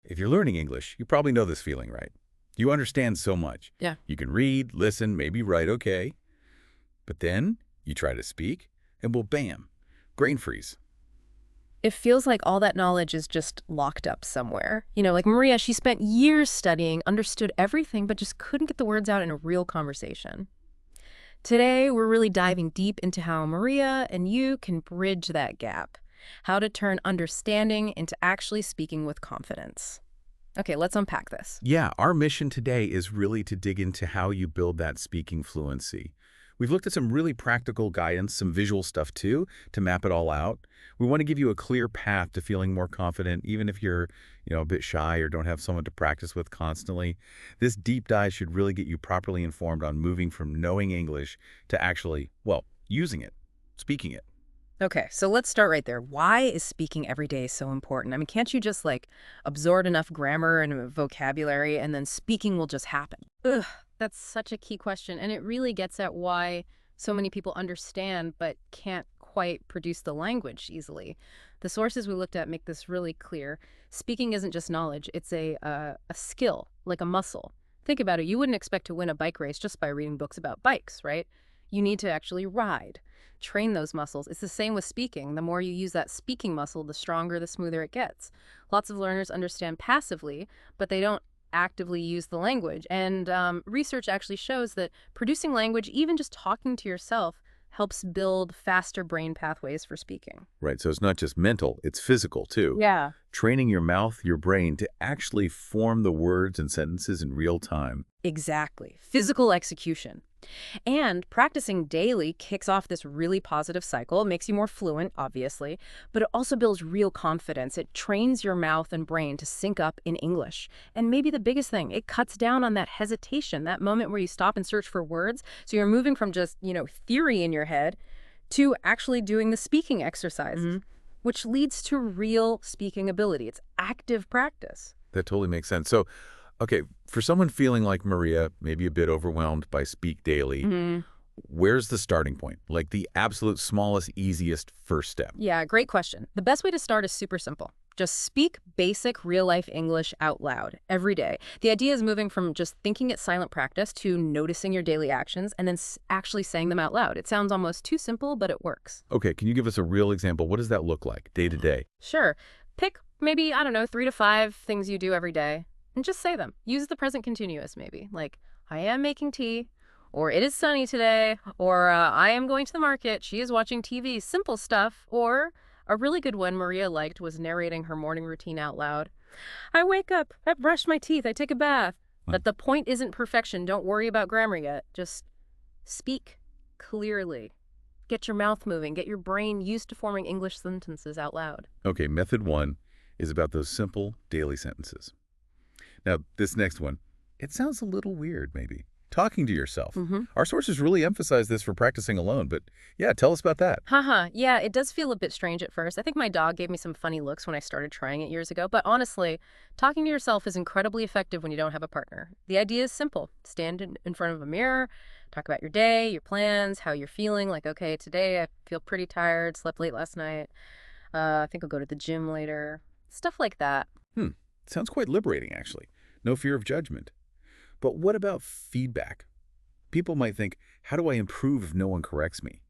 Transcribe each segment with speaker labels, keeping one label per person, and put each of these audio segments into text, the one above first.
Speaker 1: If you're learning English, you probably know this feeling, right? You understand so much.
Speaker 2: Yeah.
Speaker 1: You can read, listen, maybe write okay. But then you try to speak, and well, bam, brain freeze.
Speaker 2: It feels like all that knowledge is just locked up somewhere. Like Maria, she spent years studying, understood everything, but just couldn't get the words out in a real conversation. Today, we're really diving deep into how Maria and you can bridge that gap, how to turn understanding into actually speaking with confidence. Okay, let's unpack this.
Speaker 1: Yeah, our mission today is really to dig into how you build that speaking fluency. We've looked at some really practical guidance, some visual stuff too, to map it all out. We want to give you a clear path to feeling more confident, even if you're, a bit shy or don't have someone to practice with constantly. This deep dive should really get you properly informed on moving from knowing English to actually, well, using it, speaking it.
Speaker 2: Okay, so let's start right there. Why is speaking every day so important? I mean, can't you just absorb enough grammar and vocabulary and then speaking will just happen? Ugh, that's such a key question. And it really gets at why so many people understand but can't quite produce the language easily. The sources we looked at make this really clear. Speaking isn't just knowledge. It's a skill, like a muscle. Think about it. You wouldn't expect to win a bike race just by reading books about bikes, right? You need to actually ride. Train those muscles. It's the same with speaking. The more you use that speaking muscle, the stronger, the smoother it gets. Lots of learners understand passively, but they don't actively use the language. And research actually shows that producing language, even just talking to yourself, helps build faster brain pathways for speaking.
Speaker 1: Right, so it's not just mental, it's physical too.
Speaker 2: Yeah.
Speaker 1: Training your mouth, your brain, to actually form the words and sentences in real time.
Speaker 2: Exactly. Physical execution. And practicing daily kicks off this really positive cycle. It makes you more fluent, obviously, but it also builds real confidence. It trains your mouth and brain to sync up in English. And maybe the biggest thing, it cuts down on that hesitation, that moment where you stop and search for words. So you're moving from just, theory in your head to actually doing the speaking exercises, which leads to real speaking ability. It's active practice.
Speaker 1: That totally makes sense. So, okay, for someone feeling like Maria, maybe a bit overwhelmed by speak daily, where's the starting point? Like the absolute smallest, easiest first step?
Speaker 2: Yeah, great question. The best way to start is super simple. Just speak basic real-life English out loud every day. The idea is moving from just thinking it silent practice to noticing your daily actions and then actually saying them out loud. It sounds almost too simple, but it works.
Speaker 1: Okay, can you give us a real example? What does that look like day to day?
Speaker 2: Sure. Pick maybe, 3 to 5 things you do every day and just say them. Use the present continuous maybe, like, I am making tea, or it is sunny today, or I am going to the market, she is watching TV, simple stuff. Or a really good one Maria liked was narrating her morning routine out loud. I wake up, I brush my teeth, I take a bath. But the point isn't perfection. Don't worry about grammar yet. Just speak clearly. Get your mouth moving. Get your brain used to forming English sentences out loud.
Speaker 1: Okay, method 1 is about those simple daily sentences. Now, this next one, it sounds a little weird maybe. Talking to yourself. Our sources really emphasize this for practicing alone, but yeah, tell us about that.
Speaker 2: Yeah, it does feel a bit strange at first. I think my dog gave me some funny looks when I started trying it years ago, but honestly, talking to yourself is incredibly effective when you don't have a partner. The idea is simple. Stand in front of a mirror, talk about your day, your plans, how you're feeling, like, okay, today I feel pretty tired, slept late last night, I think I'll go to the gym later, stuff like that.
Speaker 1: Sounds quite liberating, actually. No fear of judgment. But what about feedback? People might think, how do I improve if no one corrects me?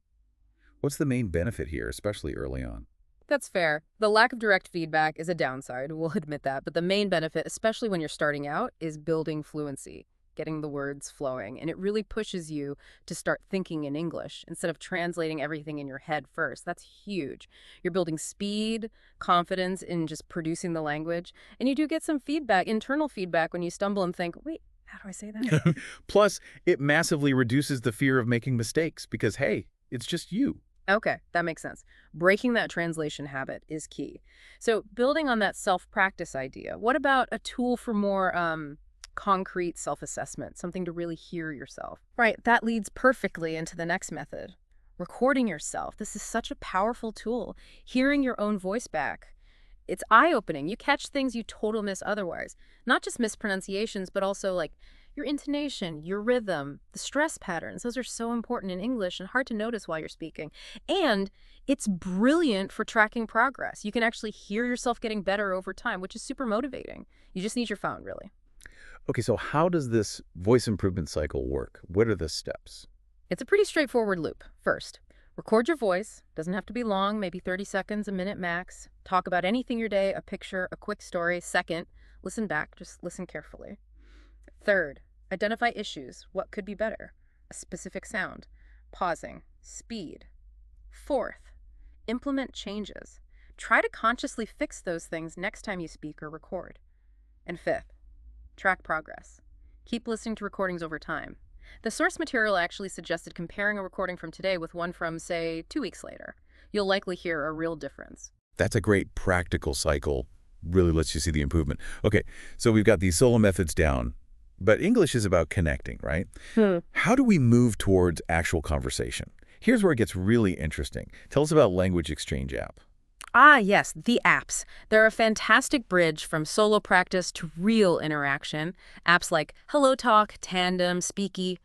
Speaker 1: What's the main benefit here, especially early on?
Speaker 2: That's fair. The lack of direct feedback is a downside, we'll admit that, but the main benefit, especially when you're starting out, is building fluency, getting the words flowing, and it really pushes you to start thinking in English instead of translating everything in your head first. That's huge. You're building speed, confidence in just producing the language, and you do get some feedback, internal feedback, when you stumble and think, wait, how do I say that?
Speaker 1: Plus, it massively reduces the fear of making mistakes because, hey, it's just you.
Speaker 2: Okay, that makes sense. Breaking that translation habit is key. So building on that self-practice idea, what about a tool for more concrete self-assessment, something to really hear yourself? Right, that leads perfectly into the next method. Recording yourself. This is such a powerful tool. Hearing your own voice back. It's eye-opening. You catch things you totally miss otherwise. Not just mispronunciations, but also like your intonation, your rhythm, the stress patterns. Those are so important in English and hard to notice while you're speaking. And it's brilliant for tracking progress. You can actually hear yourself getting better over time, which is super motivating. You just need your phone, really.
Speaker 1: Okay, so how does this voice improvement cycle work? What are the steps?
Speaker 2: It's a pretty straightforward loop. First, record your voice. Doesn't have to be long, maybe 30 seconds, a minute max. Talk about anything your day, a picture, a quick story. Second, listen back. Just listen carefully. Third, identify issues. What could be better? A specific sound. Pausing. Speed. Fourth, implement changes. Try to consciously fix those things next time you speak or record. And fifth, track progress. Keep listening to recordings over time. The source material actually suggested comparing a recording from today with one from, say, 2 weeks later. You'll likely hear a real difference.
Speaker 1: That's a great practical cycle. Really lets you see the improvement. Okay, so we've got these solo methods down, but English is about connecting, right? How do we move towards actual conversation? Here's where it gets really interesting. Tell us about Language Exchange app.
Speaker 2: Ah, yes, the apps. They're a fantastic bridge from solo practice to real interaction. Apps like HelloTalk, Tandem, Speaky.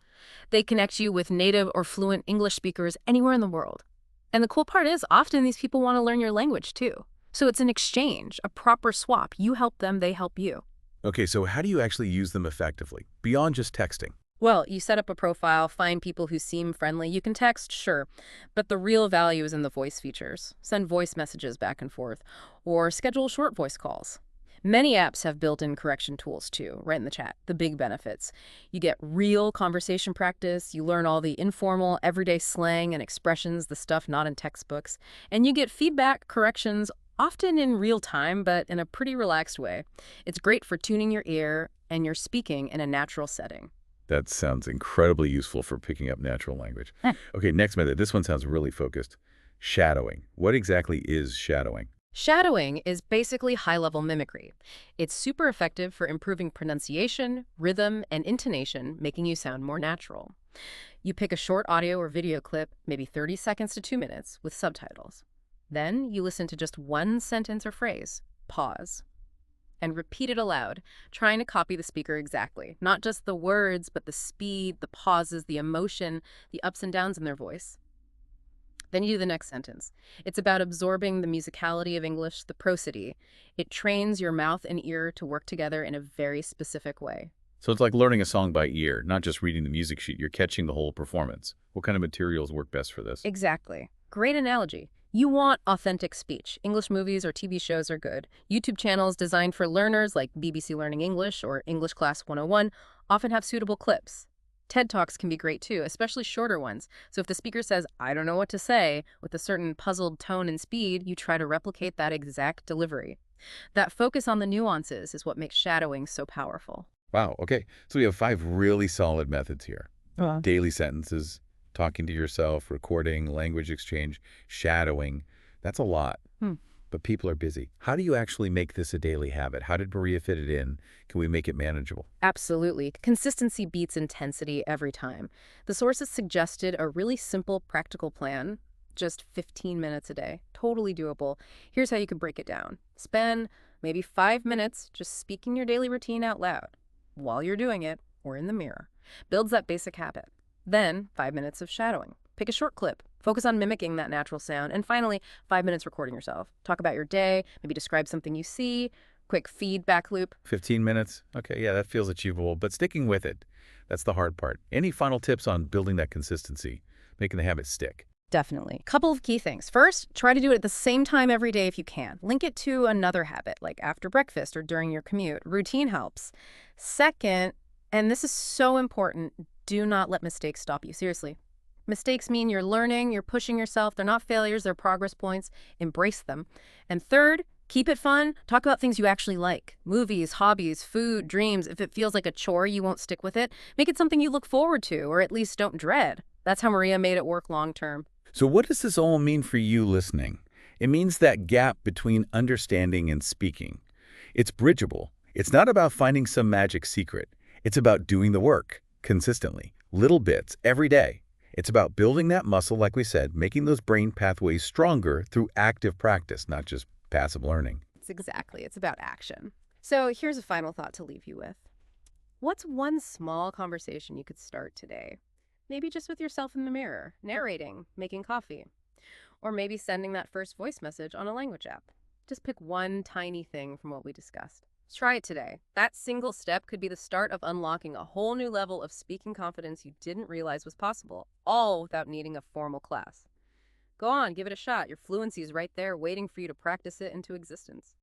Speaker 2: They connect you with native or fluent English speakers anywhere in the world. And the cool part is, often these people want to learn your language too. So it's an exchange, a proper swap. You help them, they help you.
Speaker 1: Okay, so how do you actually use them effectively, beyond just texting?
Speaker 2: Well, you set up a profile, find people who seem friendly. You can text, sure, but the real value is in the voice features. Send voice messages back and forth, or schedule short voice calls. Many apps have built-in correction tools too, right in the chat. The big benefits. You get real conversation practice, you learn all the informal, everyday slang and expressions, the stuff not in textbooks, and you get feedback, corrections, often in real time, but in a pretty relaxed way. It's great for tuning your ear and your speaking in a natural setting.
Speaker 1: That sounds incredibly useful for picking up natural language. Okay, next method. This one sounds really focused. Shadowing. What exactly is shadowing?
Speaker 2: Shadowing is basically high-level mimicry. It's super effective for improving pronunciation, rhythm, and intonation, making you sound more natural. You pick a short audio or video clip, maybe 30 seconds to 2 minutes, with subtitles. Then you listen to just one sentence or phrase, pause, and repeat it aloud, trying to copy the speaker exactly. Not just the words, but the speed, the pauses, the emotion, the ups and downs in their voice. Then you do the next sentence. It's about absorbing the musicality of English, the prosody. It trains your mouth and ear to work together in a very specific way.
Speaker 1: So it's like learning a song by ear, not just reading the music sheet. You're catching the whole performance. What kind of materials work best for this?
Speaker 2: Exactly. Great analogy. You want authentic speech. English movies or TV shows are good. YouTube channels designed for learners like BBC Learning English or English Class 101 often have suitable clips. TED Talks can be great too, especially shorter ones. So if the speaker says, I don't know what to say, with a certain puzzled tone and speed, you try to replicate that exact delivery. That focus on the nuances is what makes shadowing so powerful.
Speaker 1: Wow, okay. So we have 5 really solid methods here. Daily sentences, talking to yourself, recording, language exchange, shadowing. That's a lot. But people are busy. How do you actually make this a daily habit? How did Maria fit it in? Can we make it manageable?
Speaker 2: Absolutely. Consistency beats intensity every time. The sources suggested a really simple, practical plan, just 15 minutes a day. Totally doable. Here's how you could break it down. Spend maybe 5 minutes just speaking your daily routine out loud while you're doing it or in the mirror. Builds that basic habit. Then 5 minutes of shadowing. Pick a short clip. Focus on mimicking that natural sound. And finally, 5 minutes recording yourself. Talk about your day, maybe describe something you see. Quick feedback loop.
Speaker 1: 15 minutes? Okay, yeah, that feels achievable, but sticking with it, that's the hard part. Any final tips on building that consistency, making the habit stick?
Speaker 2: Definitely. Couple of key things. First, try to do it at the same time every day if you can. Link it to another habit, like after breakfast or during your commute. Routine helps. Second, and this is so important, do not let mistakes stop you. Seriously. Mistakes mean you're learning, you're pushing yourself. They're not failures, they're progress points. Embrace them. And third, keep it fun. Talk about things you actually like. Movies, hobbies, food, dreams. If it feels like a chore, you won't stick with it. Make it something you look forward to, or at least don't dread. That's how Maria made it work long term.
Speaker 1: So what does this all mean for you listening? It means that gap between understanding and speaking. It's bridgeable. It's not about finding some magic secret. It's about doing the work consistently, little bits, every day. It's about building that muscle, like we said, making those brain pathways stronger through active practice, not just passive learning.
Speaker 2: Exactly. It's about action. So here's a final thought to leave you with. What's one small conversation you could start today? Maybe just with yourself in the mirror, narrating, making coffee, or maybe sending that first voice message on a language app. Just pick one tiny thing from what we discussed. Try it today. That single step could be the start of unlocking a whole new level of speaking confidence you didn't realize was possible, all without needing a formal class. Go on, give it a shot. Your fluency is right there waiting for you to practice it into existence.